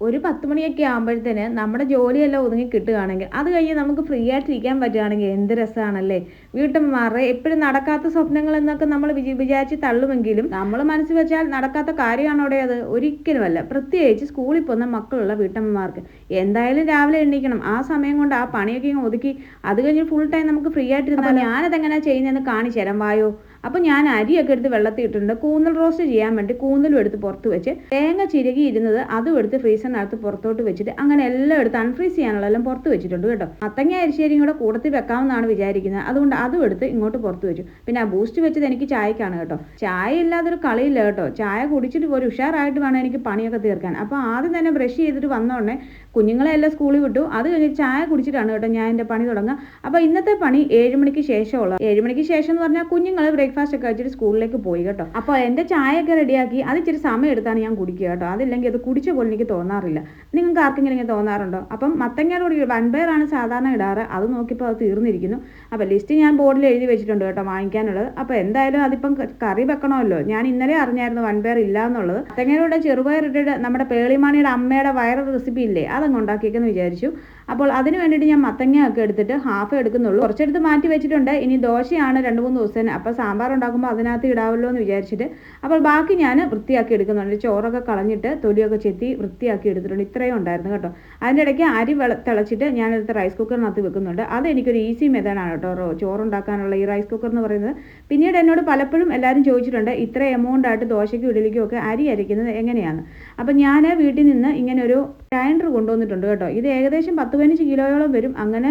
ഒരു 10 മണിയൊക്കെ ആകുമ്പോഴത്തേന് നമ്മുടെ ജോലിയെല്ലാം ഒതുങ്ങി കിട്ടുകയാണെങ്കിൽ അത് കഴിഞ്ഞ് നമുക്ക് ഫ്രീ ആയിട്ടിരിക്കാൻ പറ്റുകയാണെങ്കിൽ എന്ത് രസമാണല്ലേ. വീട്ടമ്മമാരുടെ എപ്പോഴും നടക്കാത്ത സ്വപ്നങ്ങൾ എന്നൊക്കെ നമ്മൾ വിചാരിച്ച് തള്ളുമെങ്കിലും നമ്മൾ മനസ്സിൽ വെച്ചാൽ നടക്കാത്ത കാര്യമാണോടെ അത് ഒരിക്കലുമല്ല. പ്രത്യേകിച്ച് സ്കൂളിൽ പോകുന്ന മക്കളുള്ള വീട്ടമ്മമാർക്ക് എന്തായാലും രാവിലെ എണീക്കണം. ആ സമയം കൊണ്ട് ആ പണിയൊക്കെ ഇങ്ങ് ഒതുക്കി അത് കഴിഞ്ഞ് ഫുൾ ടൈം നമുക്ക് ഫ്രീ ആയിട്ടിരുന്നാൽ ഞാനതെങ്ങനെയാണ് ചെയ്യുന്നതെന്ന് കാണിച്ചു തരാം വായോ. അപ്പോൾ ഞാൻ അരിയൊക്കെ എടുത്ത് വെള്ളത്തിൽ ഇട്ടിട്ടുണ്ട്. കൂന്തൽ റോസ്റ്റ് ചെയ്യാൻ വേണ്ടി കൂന്തലും എടുത്ത് പുറത്ത് വെച്ച് തേങ്ങ ചിരകി ഇരുന്നത് അതും എടുത്ത് ഫ്രീസറിനകത്ത് പുറത്തോട്ട് വെച്ചിട്ട് അങ്ങനെ എല്ലാം എടുത്ത് അൺഫ്രീസ് ചെയ്യാനുള്ളതെല്ലാം പുറത്ത് വെച്ചിട്ടുണ്ട് കേട്ടോ. മത്തങ്ങ അരിശ്ശേരിയും കൂടെ കൂടത്തിൽ വെക്കാമെന്നാണ് വിചാരിക്കുന്നത്. അതുകൊണ്ട് അതും എടുത്ത് ഇങ്ങോട്ട് പുറത്ത് വെച്ചു. പിന്നെ ആ ബൂസ്റ്റ് വെച്ചത് എനിക്ക് ചായക്കാണ് കേട്ടോ. ചായ ഇല്ലാതൊരു കളിയില്ല കേട്ടോ. ചായ കുടിച്ചിട്ട് ഒരു ഉഷാറായിട്ട് വേണം എനിക്ക് പണിയൊക്കെ തീർക്കാൻ. അപ്പോൾ ആദ്യം തന്നെ ബ്രഷ് ചെയ്തിട്ട് വന്നോടനെ കുഞ്ഞുങ്ങളെല്ലാം സ്കൂളിൽ വിട്ടു. അത് കഴിഞ്ഞ് ചായ കുടിച്ചിട്ടാണ് കേട്ടോ ഞാൻ എൻ്റെ പണി തുടങ്ങുക. അപ്പോൾ ഇന്നത്തെ പണി 7 മണിക്ക് ശേഷമുള്ള 7 മണിക്ക് ശേഷം എന്ന് പറഞ്ഞാൽ കുഞ്ഞുങ്ങൾ ബ്രേക്ക്ഫാസ്റ്റ് ഒക്കെ കഴിച്ചിട്ട് സ്കൂളിലേക്ക് പോയി കേട്ടോ. അപ്പോൾ എൻ്റെ ചായയൊക്കെ റെഡിയാക്കി അത് ഇച്ചിരി സമയം എടുത്താണ് ഞാൻ കുടിക്കുക കേട്ടോ. അതില്ലെങ്കിൽ അത് കുടിച്ച പോലെ എനിക്ക് തോന്നാറില്ല. നിങ്ങൾക്ക് ആർക്കെങ്കിലും ഇങ്ങനെ തോന്നാറുണ്ടോ? അപ്പം മത്തങ്ങയുടെ കൂടി വൻപയറാണ് സാധാരണ ഇടാറ്. അത് നോക്കിയപ്പോൾ അത് തീർന്നിരിക്കുന്നു. അപ്പോൾ ലിസ്റ്റ് ഞാൻ ബോർഡിൽ എഴുതി വെച്ചിട്ടുണ്ട് കേട്ടോ വാങ്ങിക്കാനുള്ളത്. അപ്പോൾ എന്തായാലും അതിപ്പം കറി വെക്കണമല്ലോ. ഞാൻ ഇന്നലെ അറിഞ്ഞായിരുന്നു വൻപയർ ഇല്ല എന്നുള്ളത്. മത്തങ്ങയുടെ ചെറുപയർ ഇട്ടിട്ട് നമ്മുടെ പേളിമാണിയുടെ അമ്മയുടെ വൈറൽ റെസിപ്പി ഇല്ലേ അതങ്ങ് ഉണ്ടാക്കിയേക്കെന്ന് വിചാരിച്ചു. അപ്പോൾ അതിന് വേണ്ടിയിട്ട് ഞാൻ മത്തങ്ങയൊക്കെ എടുത്തിട്ട് ഹാഫ് എടുക്കുന്നുള്ളൂ. കുറച്ചെടുത്ത് മാറ്റി വെച്ചിട്ടുണ്ട്. ഇനി ദോശയാണ് 2-3 ദിവസത്തിന്. അപ്പോൾ സാമ്പാർ ഉണ്ടാക്കുമ്പോൾ അതിനകത്ത് ഇടാമല്ലോ എന്ന് വിചാരിച്ചിട്ട് അപ്പോൾ ബാക്കി ഞാൻ വൃത്തിയാക്കി എടുക്കുന്നുണ്ട്. ചോറൊക്കെ കളഞ്ഞിട്ട് തൊലിയൊക്കെ ചെത്തി വൃത്തിയാക്കി എടുത്തിട്ടുണ്ട്. ഇത്രയും ഉണ്ടായിരുന്നു കേട്ടോ. അതിൻ്റെ ഇടയ്ക്ക് അരി തിളച്ചിട്ട് ഞാനെടുത്ത് റൈസ് കുക്കറിനകത്ത് വെക്കുന്നുണ്ട്. അത് എനിക്കൊരു ഈസി മെത്തേഡാണ് കേട്ടോ ചോറുണ്ടാക്കാനുള്ള ഈ റൈസ് കുക്കർ എന്ന് പറയുന്നത്. പിന്നീട് എന്നോട് പലപ്പോഴും എല്ലാവരും ചോദിച്ചിട്ടുണ്ട് ഇത്ര എമൗണ്ട് ആയിട്ട് ദോശയ്ക്കും ഇഡലിക്കും ഒക്കെ അരി അരയ്ക്കുന്നത് എങ്ങനെയാണ്. അപ്പം ഞാൻ വീട്ടിൽ നിന്ന് ഇങ്ങനെ ഒരു ഗ്രൈൻഡർ കൊണ്ടുവന്നിട്ടുണ്ട് കേട്ടോ. ഇത് ഏകദേശം 10-15 കിലോയോളം വരും. അങ്ങനെ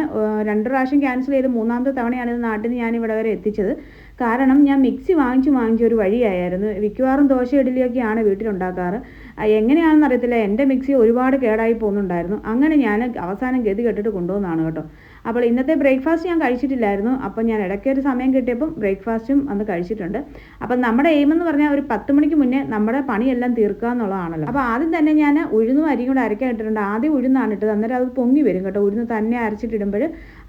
2 പ്രാവശ്യം ക്യാൻസൽ ചെയ്ത് 3ാമത്തെ തവണയാണ് ഇത് നാട്ടിൽ നിന്ന് ഞാൻ ഇവിടെ വരെ എത്തിച്ചത്. കാരണം ഞാൻ മിക്സി വാങ്ങിച്ച് ഒരു വഴിയായിരുന്നു. മിക്കവാറും ദോശ ഇഡലിയൊക്കെയാണ് വീട്ടിലുണ്ടാക്കാറ്. എങ്ങനെയാണെന്ന് അറിയത്തില്ല, എൻ്റെ മിക്സി ഒരുപാട് കേടായി പോകുന്നുണ്ടായിരുന്നു. അങ്ങനെ ഞാൻ അവസാനം ഗതി കെട്ടിട്ട് കൊണ്ടുവന്നതാണ് കേട്ടോ. അപ്പോൾ ഇന്നത്തെ ബ്രേക്ക്ഫാസ്റ്റ് ഞാൻ കഴിച്ചിട്ടില്ലായിരുന്നു. അപ്പം ഞാൻ ഇടയ്ക്കൊരു സമയം കിട്ടിയപ്പം ബ്രേക്ക്ഫാസ്റ്റും അന്ന് കഴിച്ചിട്ടുണ്ട്. അപ്പം നമ്മുടെ എയിം എന്ന് പറഞ്ഞാൽ ഒരു 10 മണിക്ക് മുന്നേ നമ്മുടെ പണിയെല്ലാം തീർക്കുക എന്നുള്ളതാണല്ലോ. അപ്പോൾ ആദ്യം തന്നെ ഞാൻ ഉഴുന്നും അരിയും കൂടെ അരയ്ക്കാൻ ഇട്ടിട്ടുണ്ട്. ആദ്യം ഉഴുന്നാണ് ഇട്ടത്. അന്നേരം അത് പൊങ്ങി വരും കേട്ടോ. ഉഴുന്ന് തന്നെ അരച്ചിട്ടിടുമ്പോൾ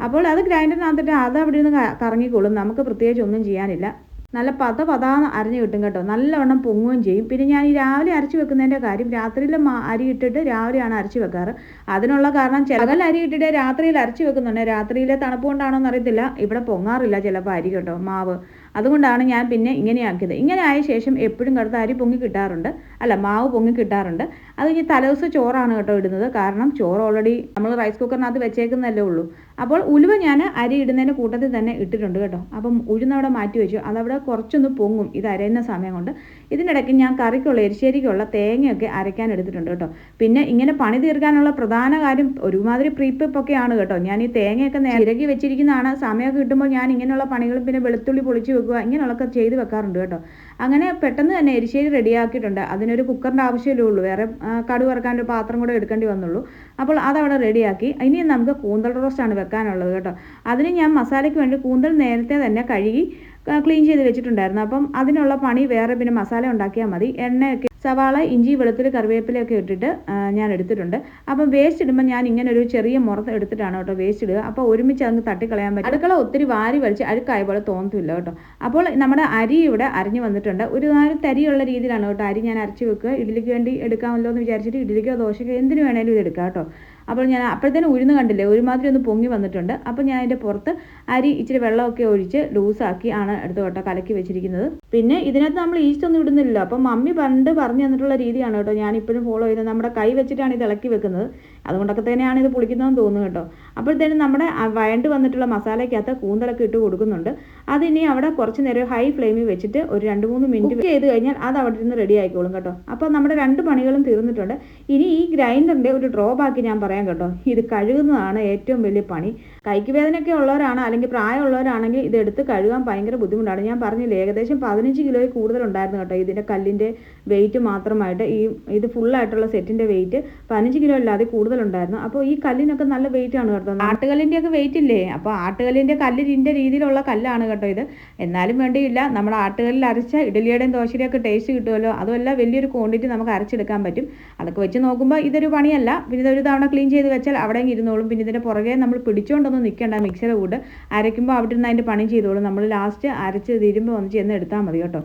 അപ്പോൾ അത് ഗ്രൈൻഡറിനകത്തിട്ട് അത് അവിടെ നിന്ന് കറങ്ങിക്കോളും. നമുക്ക് പ്രത്യേകിച്ച് ഒന്നും ചെയ്യാനില്ല. നല്ല പതാന്ന് അരഞ്ഞു കിട്ടും കേട്ടോ. നല്ലവണ്ണം പൊങ്ങുകയും ചെയ്യും. പിന്നെ ഞാൻ ഈ രാവിലെ അരച്ച് വെക്കുന്നതിൻ്റെ കാര്യം രാത്രിയിൽ അരി ഇട്ടിട്ട് രാവിലെയാണ് അരച്ച് വെക്കാറ്. അതിനുള്ള കാരണം ചിലകൽ അരി ഇട്ടിട്ട് രാത്രിയിൽ അരച്ച് വെക്കുന്നുണ്ട്. രാത്രിയിലെ തണുപ്പ് കൊണ്ടാണോ എന്നറിയത്തില്ല, ഇവിടെ പൊങ്ങാറില്ല ചിലപ്പോൾ അരി കേട്ടോ മാവ്. അതുകൊണ്ടാണ് ഞാൻ പിന്നെ ഇങ്ങനെയാക്കിയത്. ഇങ്ങനെ ആയ ശേഷം എപ്പോഴും കടുത്ത അരി പൊങ്ങി കിട്ടാറുണ്ട്, അല്ല മാവ് പൊങ്ങി കിട്ടാറുണ്ട്. അത് ഇനി തലേദിവസം ചോറാണ് കേട്ടോ ഇടുന്നത്. കാരണം ചോറ് ഓൾറെഡി നമ്മൾ റൈസ് കുക്കറിനകത്ത് വെച്ചേക്കുന്നതല്ലേ ഉള്ളൂ. അപ്പോൾ ഉലുവ ഞാൻ അരി ഇടുന്നതിൻ്റെ കൂട്ടത്തിൽ തന്നെ ഇട്ടിട്ടുണ്ട് കേട്ടോ. അപ്പം ഉഴുന്നവിടെ മാറ്റി വെച്ചു. അതവിടെ കുറച്ചൊന്ന് പൊങ്ങും ഇത് അരയുന്ന സമയം കൊണ്ട്. ഇതിനിടയ്ക്ക് ഞാൻ കറിക്കുള്ള എരിശ്ശേരിക്കുള്ള തേങ്ങയൊക്കെ അരയ്ക്കാൻ എടുത്തിട്ടുണ്ട് കേട്ടോ. പിന്നെ ഇങ്ങനെ പണി തീർക്കാനുള്ള പ്രധാന കാര്യം ഒരുമാതിരി പ്രീപ്പിപ്പൊക്കെയാണ് കേട്ടോ. ഞാൻ ഈ തേങ്ങയൊക്കെ ഇരകി വെച്ചിരിക്കുന്നതാണ്. സമയമൊക്കെ കിട്ടുമ്പോൾ ഞാൻ ഇങ്ങനെയുള്ള പണികളും പിന്നെ വെളുത്തുള്ളി പൊളിച്ച് വെക്കുക ഇങ്ങനെയുള്ളതൊക്കെ ചെയ്ത് വെക്കാറുണ്ട് കേട്ടോ. അങ്ങനെ പെട്ടെന്ന് തന്നെ എരിശ്ശേരി റെഡിയാക്കിയിട്ടുണ്ട്. അതിനൊരു കുക്കറിൻ്റെ ആവശ്യമല്ലേ ഉള്ളൂ. വേറെ കടുക് വറക്കാൻ ഒരു പാത്രം കൂടെ എടുക്കേണ്ടി വന്നുള്ളൂ. അപ്പോൾ അതവിടെ റെഡിയാക്കി. ഇനി നമുക്ക് കൂന്തൽ റോസ്റ്റാണ് വെക്കാനുള്ളത് കേട്ടോ. അതിന് ഞാൻ മസാലയ്ക്ക് വേണ്ടി കൂന്തൽ നേരത്തെ തന്നെ കഴുകി ക്ലീൻ ചെയ്ത് വെച്ചിട്ടുണ്ടായിരുന്നു. അപ്പം അതിനുള്ള പണി വേറെ പിന്നെ മസാല ഉണ്ടാക്കിയാൽ മതി. എണ്ണയൊക്കെ സവാള, ഇഞ്ചി, വെളുത്തുള്ളി, കറിവേപ്പിലയൊക്കെ ഇട്ടിട്ട് ഞാൻ എടുത്തിട്ടുണ്ട്. അപ്പം വേസ്റ്റ് ഇടുമ്പോൾ ഞാൻ ഇങ്ങനെ ഒരു ചെറിയ മുറത്ത് എടുത്തിട്ടാണ് കേട്ടോ വേസ്റ്റ് ഇടുക. അപ്പോൾ ഒരുമിച്ച് അങ്ങ് തട്ടിക്കളയാൻ പറ്റും. അടുക്കള ഒത്തിരി വാരി വലിച്ച് അഴുക്കായ പോലെ തോന്നത്തില്ല കേട്ടോ. അപ്പോൾ നമ്മുടെ അരി ഇവിടെ അരിഞ്ഞ് വന്നിട്ടുണ്ട്. ഒരു 4 തരിയുള്ള രീതിയിലാണ് കേട്ടോ അരി ഞാൻ അരച്ച് വെക്കുക. ഇഡ്ഡലിക്ക് വേണ്ടി എടുക്കാമല്ലോ എന്ന് വിചാരിച്ചിട്ട് ഇഡ്ഡലിക്കോ ദോശയ്ക്കോ എന്തിനു വേണേലും ഇത് എടുക്കാം കേട്ടോ. അപ്പോൾ ഞാൻ അപ്പോഴത്തേനും ഉഴുന്ന് കണ്ടില്ലേ ഒരുമാതിരി ഒന്ന് പൊങ്ങി വന്നിട്ടുണ്ട്. അപ്പോൾ ഞാൻ അതിൻ്റെ പുറത്ത് അരി ഇച്ചിരി വെള്ളമൊക്കെ ഒഴിച്ച് ലൂസാക്കി ആണ് എടുത്ത് കേട്ടോ കലക്കി വെച്ചിരിക്കുന്നത്. പിന്നെ ഇതിനകത്ത് നമ്മൾ ഈസ്റ്റ് ഒന്നും ഇടുന്നില്ലല്ലോ. അപ്പം മമ്മി പണ്ട് പറഞ്ഞു തന്നിട്ടുള്ള രീതിയാണ് കേട്ടോ ഞാൻ ഇപ്പോഴും ഫോളോ ചെയ്യുന്നത്. നമ്മുടെ കൈ വെച്ചിട്ടാണ് ഇത് ഇളക്കി വെക്കുന്നത്. അതുകൊണ്ടൊക്കെ തന്നെയാണ് ഇത് പുളിക്കുന്നതെന്ന് തോന്നുന്നു കേട്ടോ. അപ്പോഴത്തേനും നമ്മുടെ വഴണ്ട് വന്നിട്ടുള്ള മസാലയ്ക്കകത്ത് കൂന്തലൊക്കെ ഇട്ട് കൊടുക്കുന്നുണ്ട്. അതിനി അവിടെ കുറച്ച് നേരം ഹൈ ഫ്ലെയിമിൽ വെച്ചിട്ട് ഒരു 2-3 മിനിറ്റ് ചെയ്ത് കഴിഞ്ഞാൽ അത് അവിടെ നിന്ന് റെഡി ആയിക്കോളും കേട്ടോ. അപ്പോൾ നമ്മുടെ 2 പണികളും തീർന്നിട്ടുണ്ട്. ഇനി ഈ ഗ്രൈൻഡറിൻ്റെ ഒരു ഡ്രോബാക്ക് ഞാൻ പറയാം കേട്ടോ. ഇത് കഴുകുന്നതാണ് ഏറ്റവും വലിയ പണി. കൈക്ക് വേദനയൊക്കെ ഉള്ളവരാണ് അല്ലെങ്കിൽ പ്രായമുള്ളവരാണെങ്കിൽ ഇത് എടുത്ത് കഴുകാൻ ഭയങ്കര ബുദ്ധിമുട്ടാണ്. ഞാൻ പറഞ്ഞില്ലേ ഏകദേശം 15 കിലോയിൽ കൂടുതലുണ്ടായിരുന്നു കേട്ടോ ഇതിൻ്റെ കല്ലിൻ്റെ വെയിറ്റ് മാത്രമായിട്ട്. ഇത് ഫുള്ളായിട്ടുള്ള സെറ്റിൻ്റെ വെയിറ്റ് 15 കിലോ അല്ലാതെ കൂടുതലുണ്ടായിരുന്നു. അപ്പോൾ ഈ കല്ലിനൊക്കെ നല്ല വെയിറ്റ് ആണ് കേട്ടോ. ആട്ടുകല്ലിൻ്റെയൊക്കെ വെയിറ്റ് ഇല്ലേ, അപ്പോൾ ആട്ടുകല്ലിൻ്റെ കല്ലിൻ്റെ രീതിയിലുള്ള കല്ലാണ് കേട്ടോ ഇത്. എന്നാലും വേണ്ടിയില്ല, നമ്മുടെ ആട്ടുകല്ലിൽ അരച്ച ഇഡലിയുടെയും ദോശയുടെയും ഒക്കെ ടേസ്റ്റ് കിട്ടുമല്ലോ. അതുമല്ല വലിയൊരു ക്വാണ്ടിറ്റി നമുക്ക് അരച്ചെടുക്കാൻ പറ്റും. അതൊക്കെ വെച്ച് നോക്കുമ്പോൾ ഇതൊരു പണിയല്ല. പിന്നെ ഇതൊരു തവണ ക്ലീൻ ചെയ്ത് വെച്ചാൽ അവിടെ ഇരുന്നോളും. പിന്നെ ഇതിൻ്റെ പുറകെ നമ്മൾ പിടിച്ചുകൊണ്ടൊന്നും നിൽക്കേണ്ട. മിക്സിയുടെ കൂടെ അരയ്ക്കുമ്പോൾ അവിടെ ഇരുന്ന് അതിൻ്റെ പണി ചെയ്തോളും. നമ്മൾ ലാസ്റ്റ് അരച്ച് തീരുമ്പോൾ ഒന്ന് ചെന്ന് എടുത്താൽ മതി കേട്ടോ.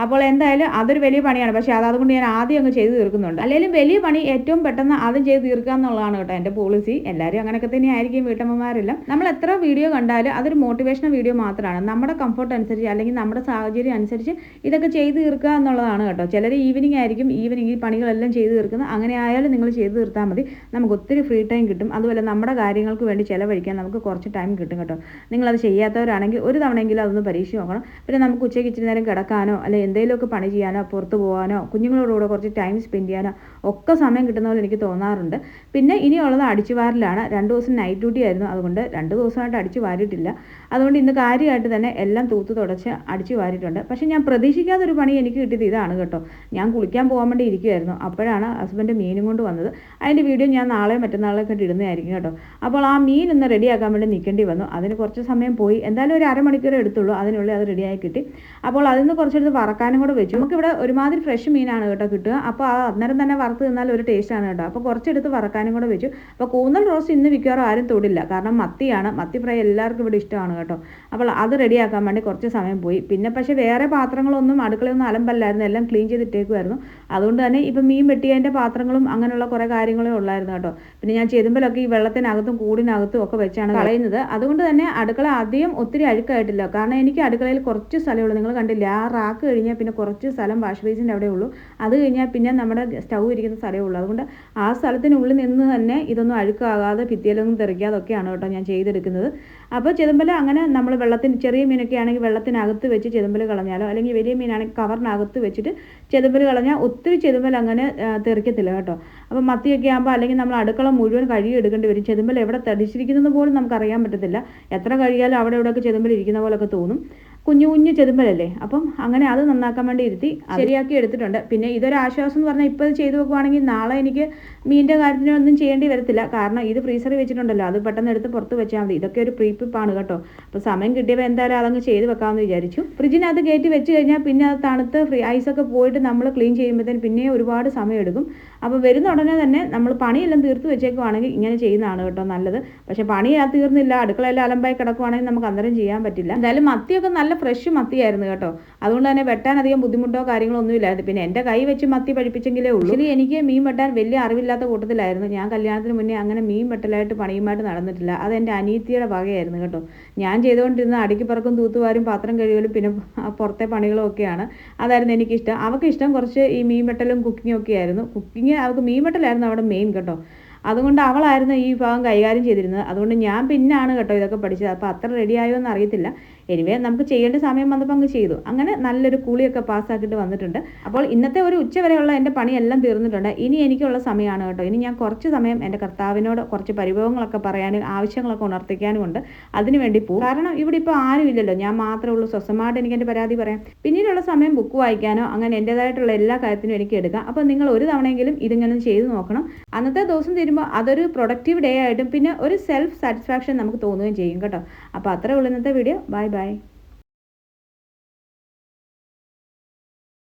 അപ്പോൾ എന്തായാലും അതൊരു വലിയ പണിയാണ്. പക്ഷേ അതുകൊണ്ട് ഞാൻ ആദ്യം അങ്ങ് ചെയ്ത് തീർക്കുന്നുണ്ട്. അല്ലെങ്കിലും വലിയ പണി ഏറ്റവും പെട്ടെന്ന് ആദ്യം ചെയ്ത് തീർക്കുക എന്നുള്ളതാണ് കേട്ടോ എൻ്റെ പോളിസി. എല്ലാവരും അങ്ങനെയൊക്കെ തന്നെ ആയിരിക്കും വീട്ടമ്മമാരെല്ലാം. നമ്മൾ എത്ര വീഡിയോ കണ്ടാലും അതൊരു മോട്ടിവേഷണൽ വീഡിയോ മാത്രമാണ്. നമ്മുടെ കംഫർട്ട് അനുസരിച്ച് അല്ലെങ്കിൽ നമ്മുടെ സാഹചര്യം അനുസരിച്ച് ഇതൊക്കെ ചെയ്ത് തീർക്കുക എന്നുള്ളതാണ് കേട്ടോ. ചിലർ ഈവനിങ് ആയിരിക്കും ഈ പണികളെല്ലാം ചെയ്ത് തീർക്കുന്നത്. അങ്ങനെ ആയാലും നിങ്ങൾ ചെയ്ത് തീർത്താൽ മതി. നമുക്ക് ഒത്തിരി ഫ്രീ ടൈം കിട്ടും. അതുപോലെ നമ്മുടെ കാര്യങ്ങൾക്ക് വേണ്ടി ചിലവഴിക്കാൻ നമുക്ക് കുറച്ച് ടൈം കിട്ടും കേട്ടോ. നിങ്ങളത് ചെയ്യാത്തവരാണെങ്കിൽ ഒരു തവണയെങ്കിലും അതൊന്ന് പരീക്ഷിച്ച് നോക്കണം. പിന്നെ നമുക്ക് ഉച്ചയ്ക്ക് ഇച്ചിരി നേരം കിടക്കാനോ അല്ലെങ്കിൽ എന്തെങ്കിലുമൊക്കെ പണി ചെയ്യാനോ പുറത്ത് പോകാനോ കുഞ്ഞുങ്ങളോടുകൂടെ കുറച്ച് ടൈം സ്പെൻഡ് ചെയ്യാനോ ഒക്കെ സമയം കിട്ടുന്ന പോലെ എനിക്ക് തോന്നാറുണ്ട്. പിന്നെ ഇനിയുള്ളത് അടിച്ചുവാരലാണ്. 2 ദിവസം നൈറ്റ് ഡ്യൂട്ടി ആയിരുന്നു. അതുകൊണ്ട് 2 ദിവസമായിട്ട് അടിച്ചു വാരിയിട്ടില്ല. അതുകൊണ്ട് ഇന്ന് കാര്യമായിട്ട് തന്നെ എല്ലാം തൂത്ത് തുടച്ച് അടിച്ചു വാരിയിട്ടുണ്ട്. പക്ഷേ ഞാൻ പ്രതീക്ഷിക്കാത്തൊരു പണി എനിക്ക് കിട്ടിയത് ഇതാണ് കേട്ടോ. ഞാൻ കുളിക്കാൻ പോകാൻ വേണ്ടി ഇരിക്കുമായിരുന്നു. അപ്പോഴാണ് ഹസ്ബൻഡ് മീനും കൊണ്ട് വന്നത്. അതിൻ്റെ വീഡിയോ ഞാൻ നാളെയോ മറ്റന്നാളൊക്കെ ഇടുന്നതായിരിക്കും കേട്ടോ. അപ്പോൾ ആ മീൻ ഒന്ന് റെഡിയാക്കാൻ വേണ്ടി നിൽക്കേണ്ടി വന്നു. അതിന് കുറച്ച് സമയം പോയി. എന്തായാലും ഒരു അരമണിക്കൂർ എടുത്തുള്ളൂ. അതിനുള്ളിൽ അത് റെഡിയായി കിട്ടി. അപ്പോൾ അതിൽ നിന്ന് കുറച്ചെടുത്ത് വറക്കാനും കൂടെ വെച്ചു. നമുക്കിവിടെ ഒരുമാതിരി ഫ്രഷ് മീനാണ് കേട്ടോ കിട്ടുക. അപ്പോൾ അന്നേരം തന്നെ വറുത്ത് തിന്നാൽ ഒരു ടേസ്റ്റാണ് കേട്ടോ. അപ്പോൾ കുറച്ചെടുത്ത് വറക്കാനും കൂടെ വെച്ചു. അപ്പോൾ കൂന്തൽ റോസ്റ്റ് ഇന്ന് മിക്കവാറും ആരും തൊടില്ല. കാരണം മത്തിയാണ്. മത്തി ഫ്രൈ എല്ലാവർക്കും ഇവിടെ ഇഷ്ടമാണ് കേട്ടോ. അപ്പോൾ അത് റെഡിയാക്കാൻ വേണ്ടി കുറച്ച് സമയം പോയി. പിന്നെ പക്ഷേ വേറെ പാത്രങ്ങളൊന്നും അടുക്കളയൊന്നും അലമ്പല്ലായിരുന്നു. എല്ലാം ക്ലീൻ ചെയ്തിട്ടേക്കുമായിരുന്നു. അതുകൊണ്ട് തന്നെ ഇപ്പം മീൻ വെട്ടിയതിൻ്റെ പാത്രങ്ങളും അങ്ങനെയുള്ള കുറേ കാര്യങ്ങളേ ഉള്ളായിരുന്നു കേട്ടോ. പിന്നെ ഞാൻ ചെതുമ്പലൊക്കെ ഈ വെള്ളത്തിനകത്തും കൂടിനകത്തും ഒക്കെ വെച്ചാണ് കളയുന്നത്. അതുകൊണ്ട് തന്നെ അടുക്കള അധികം ഒത്തിരി അഴുക്കായിട്ടില്ല. കാരണം എനിക്ക് അടുക്കളയിൽ കുറച്ച് സ്ഥലമുള്ളൂ. നിങ്ങൾ കണ്ടില്ല, ആ റാക്ക് കഴിഞ്ഞാൽ പിന്നെ കുറച്ച് സ്ഥലം വാഷ് ബേസിൻ്റെ അവിടെ ഉള്ളൂ. അത് കഴിഞ്ഞാൽ പിന്നെ നമ്മുടെ സ്റ്റൗ ഇരിക്കുന്ന സ്ഥലമേ ഉള്ളൂ. അതുകൊണ്ട് ആ സ്ഥലത്തിനുള്ളിൽ നിന്ന് തന്നെ ഇതൊന്നും അഴുക്കാകാതെ ഭിത്തിയിലൊന്നും തെറിക്കാതൊക്കെയാണ് കേട്ടോ ഞാൻ ചെയ്തെടുക്കുന്നത്. അപ്പോൾ ചെതുമ്പൽ അങ്ങനെ നമ്മൾ വെള്ളത്തിന് ചെറിയ മീനൊക്കെ ആണെങ്കിൽ വെള്ളത്തിനകത്ത് വെച്ച് ചെതുമ്പൽ കളഞ്ഞാലോ അല്ലെങ്കിൽ വലിയ മീനാണെങ്കിൽ കവറിനകത്ത് വെച്ചിട്ട് ചെതുമ്പൽ കളഞ്ഞാൽ ഒത്തിരി ചെതുമ്പൽ അങ്ങനെ തെറിക്കത്തില്ല കേട്ടോ. അപ്പോൾ മത്തിയൊക്കെ ആകുമ്പോൾ അല്ലെങ്കിൽ നമ്മൾ അടുക്കള മുഴുവൻ കഴുകി എടുക്കേണ്ടി വരും. ചെതുമ്പൽ എവിടെ തടിച്ചിരിക്കുന്നത് പോലും നമുക്കറിയാൻ പറ്റത്തില്ല. എത്ര കഴുകിയാലും അവിടെ ഇവിടെയൊക്കെ ചെതുമ്പൽ ഇരിക്കുന്ന പോലൊക്കെ തോന്നും. കുഞ്ഞു ചെതുമ്പലല്ലേ. അപ്പം അങ്ങനെ അത് നന്നാക്കാൻ വേണ്ടി ഇരുത്തി ശരിയാക്കി എടുത്തിട്ടുണ്ട്. പിന്നെ ഇതൊരു ആശ്വാസം എന്ന് പറഞ്ഞാൽ ഇപ്പോൾ ഇത് ചെയ്ത് വെക്കുവാണെങ്കിൽ നാളെ എനിക്ക് മീനിൻ്റെ കാര്യത്തിനൊന്നും ചെയ്യേണ്ടി വരത്തില്ല. കാരണം ഇത് ഫ്രീസറിൽ വെച്ചിട്ടുണ്ടല്ലോ, അത് പെട്ടെന്ന് എടുത്ത് പുറത്ത് വെച്ചാൽ മതി. ഇതൊക്കെ ഒരു പ്രീപ്പിപ്പാണ് കേട്ടോ. അപ്പോൾ സമയം കിട്ടിയപ്പോൾ എന്തായാലും അതങ്ങ് ചെയ്ത് വെക്കാമെന്ന് വിചാരിച്ചു. ഫ്രിഡ്ജിനകത്ത് കയറ്റി വെച്ച് കഴിഞ്ഞാൽ പിന്നെ അത് തണുത്ത് ഐസൊക്കെ പോയിട്ട് നമ്മൾ ക്ലീൻ ചെയ്യുമ്പോഴത്തേന് പിന്നെ ഒരുപാട് സമയം എടുക്കും. അപ്പോൾ വരുന്ന ഉടനെ തന്നെ നമ്മൾ പണിയെല്ലാം തീർത്ത് വെച്ചേക്കുവാണെങ്കിൽ ഇങ്ങനെ ചെയ്യുന്നതാണ് കേട്ടോ നല്ലത്. പക്ഷേ പണി തീർന്നില്ല, അടുക്കളയെല്ലാം അലമ്പായി കിടക്കുവാണെങ്കിൽ നമുക്ക് അന്നേരം ചെയ്യാൻ പറ്റില്ല. എന്തായാലും മത്തിയൊക്കെ നല്ല ഫ്രഷ് മത്തിയായിരുന്നു കേട്ടോ. അതുകൊണ്ട് തന്നെ വെട്ടാൻ അധികം ബുദ്ധിമുട്ടോ കാര്യങ്ങളോ ഒന്നും ഇല്ലായിരുന്നു. പിന്നെ എൻ്റെ കൈ വെച്ച് മത്തി പഠിപ്പിച്ചെങ്കിലേ ഉള്ളൂ. ശരി, എനിക്ക് മീൻ വെട്ടാൻ വലിയ അറിവില്ലാത്ത കൂട്ടത്തിലായിരുന്നു. ഞാൻ കല്യാണത്തിന് മുന്നേ അങ്ങനെ മീൻ വെട്ടലായിട്ട് പണിയുമായിട്ട് നടന്നിട്ടില്ല. അത് എൻ്റെ അനിയത്തിയുടെ വകയായിരുന്നു കേട്ടോ. ഞാൻ ചെയ്തുകൊണ്ടിരുന്ന അടിക്ക് പറക്കും തൂത്തുവാരും പാത്രം കഴുകലും പിന്നെ പുറത്തെ പണികളും ഒക്കെയാണ്. അതായിരുന്നു എനിക്കിഷ്ടം. അവൾക്കിഷ്ടം കുറച്ച് ഈ മീൻ വെട്ടലും കുക്കിങ്ങും ഒക്കെ ആയിരുന്നു. അവൾക്ക് മീൻ വെട്ടലായിരുന്നു അവിടെ മെയിൻ കേട്ടോ. അതുകൊണ്ട് അവളായിരുന്നു ഈ ഭാഗം കൈകാര്യം ചെയ്തിരുന്നത്. അതുകൊണ്ട് ഞാൻ പിന്നാണ് കേട്ടോ ഇതൊക്കെ പഠിച്ചത്. അപ്പോൾ അത്ര റെഡിയായോ എന്ന് അറിയത്തില്ല. എനിവേ നമുക്ക് ചെയ്യേണ്ട സമയം വന്നപ്പോൾ അങ്ങ് ചെയ്തു. അങ്ങനെ നല്ലൊരു കുളിയൊക്കെ പാസ്സാക്കിയിട്ട് വന്നിട്ടുണ്ട്. അപ്പോൾ ഇന്നത്തെ ഒരു ഉച്ച വരെയുള്ള എൻ്റെ പണിയെല്ലാം തീർന്നിട്ടുണ്ട്. ഇനി എനിക്കുള്ള സമയമാണ് കേട്ടോ. ഇനി ഞാൻ കുറച്ച് സമയം എൻ്റെ കർത്താവിനോട് കുറച്ച് പരിഭവങ്ങളൊക്കെ പറയാനും ആവശ്യങ്ങളൊക്കെ ഉണർത്തിക്കാനും ഉണ്ട്. അതിന് വേണ്ടി പോകും. കാരണം ഇവിടെ ഇപ്പോൾ ആരും ഇല്ലല്ലോ, ഞാൻ മാത്രമേ ഉള്ളൂ. സ്വസ്ഥമായിട്ട് എനിക്ക് എൻ്റെ പരാതി പറയാം. പിന്നീടുള്ള സമയം ബുക്ക് വായിക്കാനോ അങ്ങനെ എൻ്റേതായിട്ടുള്ള എല്ലാ കാര്യത്തിനും എനിക്ക് എടുക്കാം. അപ്പോൾ നിങ്ങൾ ഒരു തവണയെങ്കിലും ഇതിങ്ങനെ ചെയ്ത് നോക്കണം. അന്നത്തെ ദിവസം തീരുമ്പോൾ അതൊരു പ്രൊഡക്റ്റീവ് ഡേ ആയിട്ടും പിന്നെ ഒരു സെൽഫ് സാറ്റിസ്ഫാക്ഷൻ നമുക്ക് തോന്നുകയും ചെയ്യും കേട്ടോ. അപ്പോൾ അത്രേ ഉള്ളൂ ഇന്നത്തെ വീഡിയോ. ബൈ.